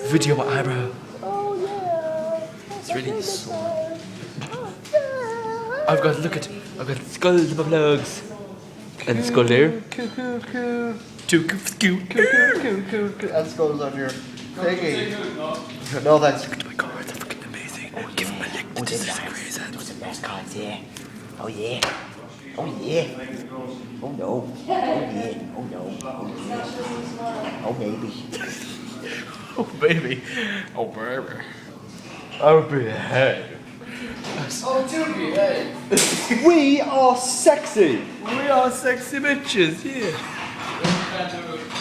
Video my eyebrow. Oh yeah. It's really sore. I've got skulls in my plugs. And skull there. Two and skulls on your thingy. No thanks. Look at my cards, they're fucking amazing. Give them a lick. This is crazy. Those are the best cards, yeah. Oh yeah. Oh yeah. Oh no. Oh yeah. Oh no. Oh yeah. Oh baby. Oh baby. Oh baby. Oh behave. Oh, do behave. We are sexy. We are sexy bitches, yeah.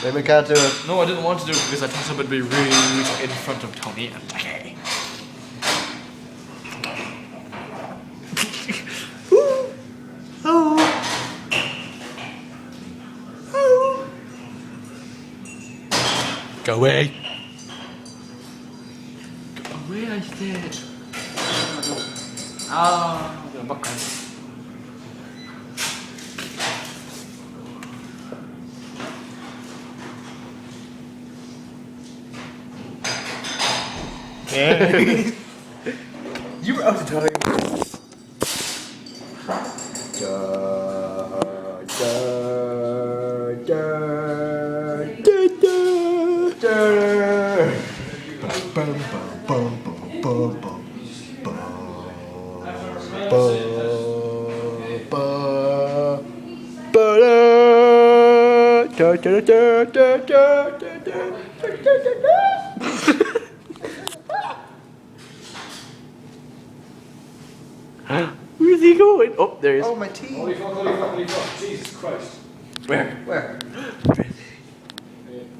Maybe can't do it. No, I didn't want to do it because I thought it would be rude in front of Tony and Becky. Go away. Go away, I said. I'm gonna buck her. You were out of time. Where's he going? Oh, there he is. Oh, my teeth. Holy fuck. Jesus Christ. Where?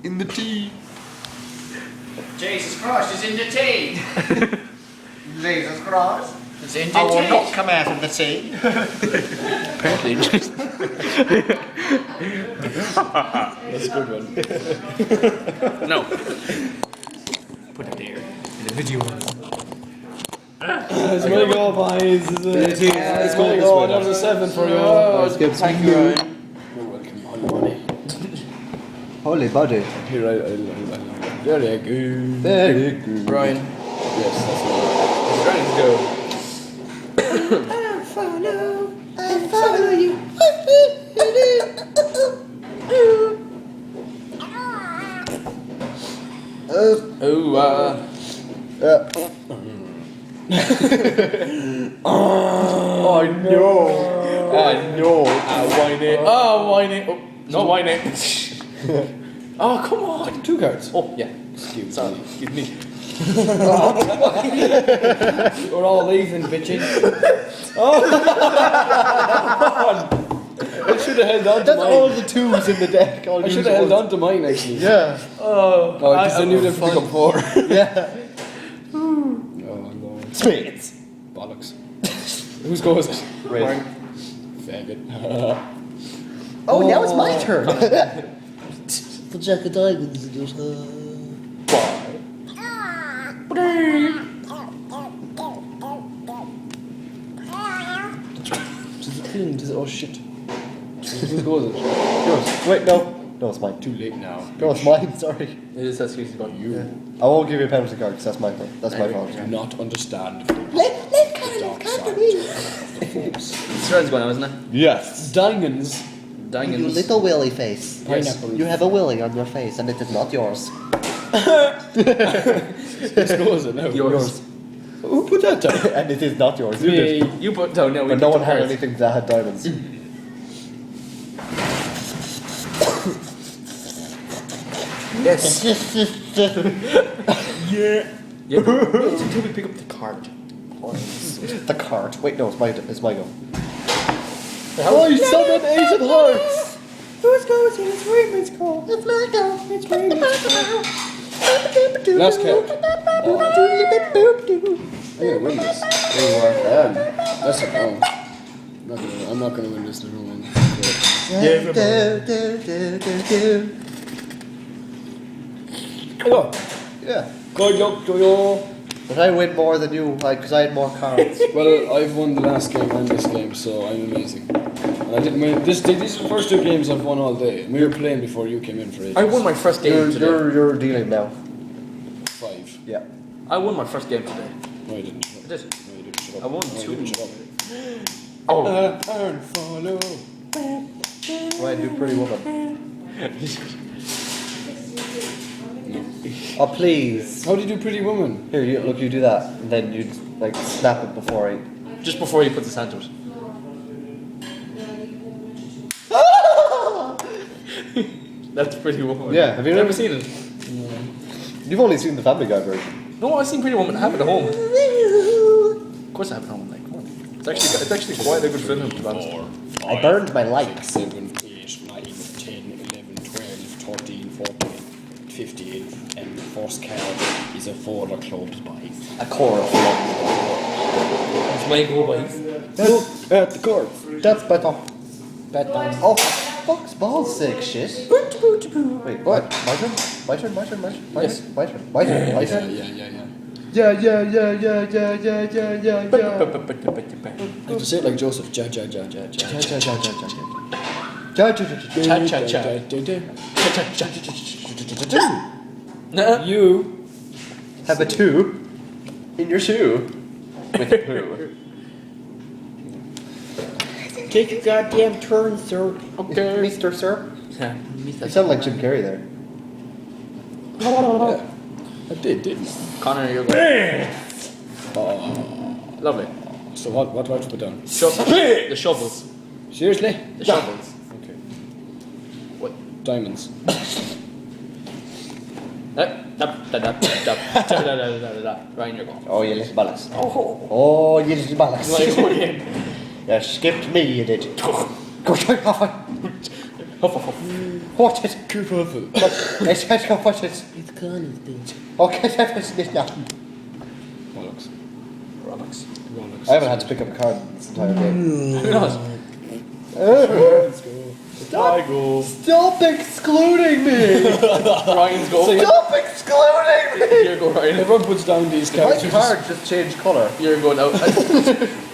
In the tea. Jesus Christ is in the tea. Jesus Christ. It's in I the will tea. not come out of the sea. Apparently, just. That's a good one. No. Put it there. In the video. It's my goal, boys. It's my goal. Another 7 for you. Thank you, Ryan. You're welcome, holy buddy. Holy body. Here, I Very good. Very good. Ryan. Yes, that's right. Ryan's go. I follow you. Oh no! No! Whine it! Oh, whine it! Oh, no, whine it! Oh, come on! 2 cards. Oh, yeah. Excuse me. We're all leaving, bitches. Oh! I should have held on to That's mine. all the 2s in the deck. I should have held on to mine, actually. Yeah. Oh, because I knew they'd pick up 4. Yeah. Oh, no. Spades. Bollocks. Whose go is it? Right. Faggot. Oh, now it's my turn. The Jack of Diamonds. Oh shit. Whose go is it? Yours. Wait, no. No, it's mine. Too late now. No, it's mine. Sorry. It is that's usually about you. Yeah. I won't give you a penalty card because that's my fault. That's my fault. I do not understand. Let Carl come to me. It's Ryan's going now, isn't it? Yes. Diamonds. You Dangins. little willy face. Pineapple. You have a willy on your face and it is not yours. Whose go is it now? Yours. Who put that down? And it is not yours. You Me. did. You put down now. But no one had anything that had diamonds. Yes. Yeah. Yeah. Wait until we pick up the card. The card. Wait, no, it's my go. Oh, you summoned Ace of Hearts! Whose go is it? It's Raymond's go. It's my go. It's Raymond's go. Last count. Oh. I'm gonna win this. There you are. That's a no. I'm not gonna win this. There's no one. Hello. Yeah. Good luck to you. But I win more than you, because I had more cards. Well, I've won the last game and this game, so I'm amazing. I didn't win. These are the first 2 games I've won all day. We were playing before you came in for it. I won my first game today. You're dealing now. 5. Yeah. I won my first game today. No, you didn't. I did. No, you didn't. Shut up. I won No, you 2. didn't. Shut up. Oh. And follow. Right, do Pretty Woman. Oh, please. How do you do Pretty Woman? Here, you do that, and then you like snap it before I. Just before you put the sand to it. That's Pretty Woman. Yeah, have you never never seen it? You've only seen the Family Guy version. No, I've seen Pretty Woman. I have it at home. Of course, I have it at home. Like, come on. It's actually quite a good film. To be honest. I burned my likes. 7, 8, 9, 10, 11, 12, 13, 14, 15, and the first card is a 4 of clubs by. A core of love. It's my go, boys. That's at the court. That's better. Oh, for fuck's balls sake, shit. Wait, what? My turn? My turn? Yes. My turn? Yeah. Yeah. You have to say it like Joseph. Ja. Cha cha cha. Nuh-uh. You. Have a 2 in your shoe. With poo. Take your goddamn turn, sir. Okay. Mr. Sir. Yeah, You sound like Jim Carrey there. Yeah. I didn't you? Connor, you're good. Lovely. So what do I have to put down? The shovels. Seriously? The shovels. Okay. What? Diamonds. Ryan, you're gone. Oh, you little bollocks. Oh, you little bollocks. You skipped me, you did. Go try coffee. What is it? It's got what it. It's Connor's bitch. Okay, that's it now. Bollocks. Rolex. I haven't had to pick up a card this entire game. Who knows? Stop excluding me! Ryan's goal. Stop excluding me! Here go, Ryan. Everyone puts down these cards. My card just changed colour. You're going out.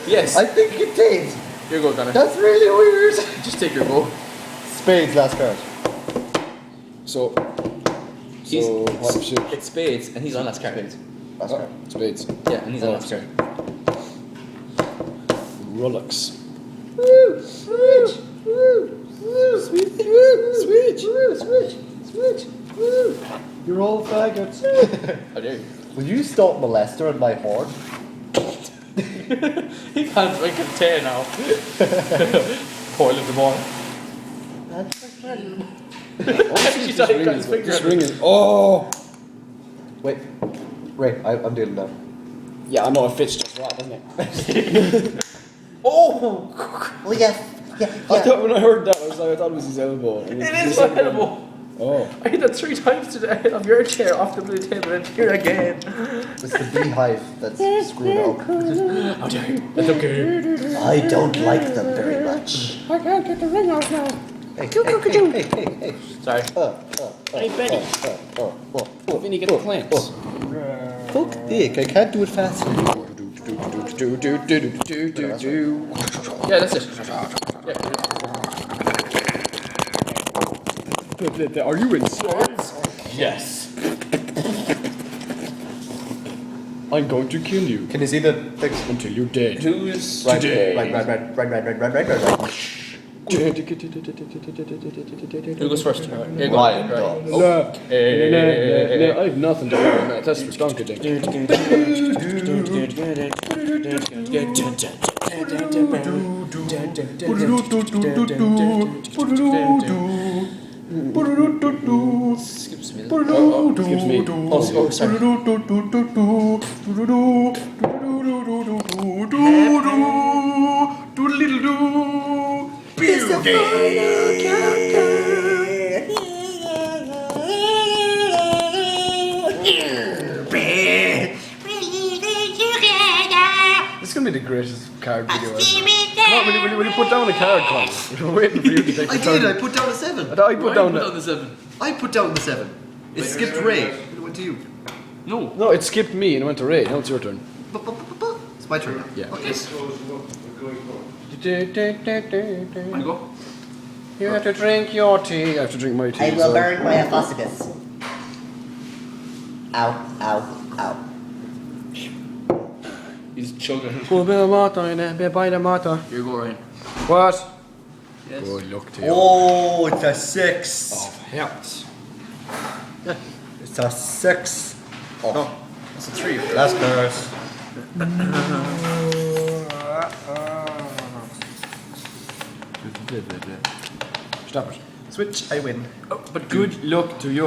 Yes. I think it did. Here go, Connor. That's really weird. Just take your go. Spades, last card. So He's- what shoot? It's spades, and he's on last card. Last card. Spades. Yeah, and he's on last card. Rolex. Switch. You're all faggots. How dare you? Will you stop molester in my horn? He can't drink a tea now. Poor little boy. She thought he got his finger. This ring is. Oh. Wait. Ray, I'm dealing now. Yeah, I know it fits just right, doesn't it? Oh! Oh, yeah. I thought when I heard that, I thought it was his elbow. It is my elbow. Oh. I hit that 3 times today of your chair off the blue table and here again. It's the beehive that's screwed up. How dare you? That's okay. I don't like them very much. I can't get the ring out now. Hey. Sorry. Hey, Benny. Vinny, get the clamps. Fuck dick, I can't do it fast. Yeah, that's it. Yeah. Are you in swords? Yes. I'm going to kill you Can you see the things? until you're dead. Who's Right. Who goes first? Here you go. Ryan, Right. go. No, I have nothing to do with that. That's for stonker dick. Skips me. Excuse me. Oh, sorry. This is gonna be the greatest card video ever. Come on, will you put down a card, Con? We're waiting for you to take I the did, turn. I put down a 7. I thought I put down Put the... on the 7. I put down the 7. It skipped Ray. It went to you. No. No, it skipped me and went to Ray. Now it's your turn. It's my turn now. Yeah. Okay. I go. You have to drink your tea. I have to drink my tea. I will burn my esophagus. Ow, ow, ow. He's chugging. Oh, bit of water in there. Bit of water. Here you go, Ryan. What? Yes. Good luck to you. Oh, it's a 6. Of hearts. It's a 6. Oh, No, that's a 3. that's curse. Stop it. Switch, I win. But good luck to you.